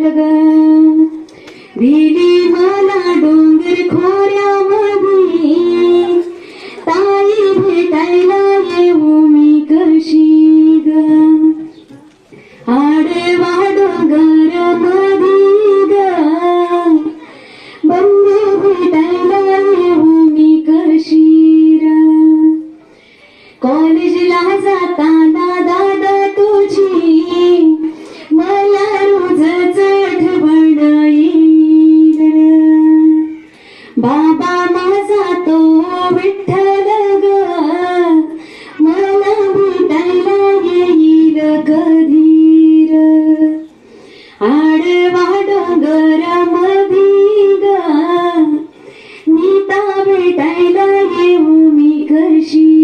ग दिली मला डोंगर खोऱ्यामध्ये ताई भेटायला येऊ मी कशी ग आडवा डोंगर मधी ग बंधू भेटायला येऊ मी कशी र कॉलेजला जाताना दादा तुझी मला रोजच आठवण येईल बाबा माझा तो विठ्ठल ग मला भेटायला येईल कधी र आडवा डोंगर मधी ग नीता भेटायला येऊ मी कशी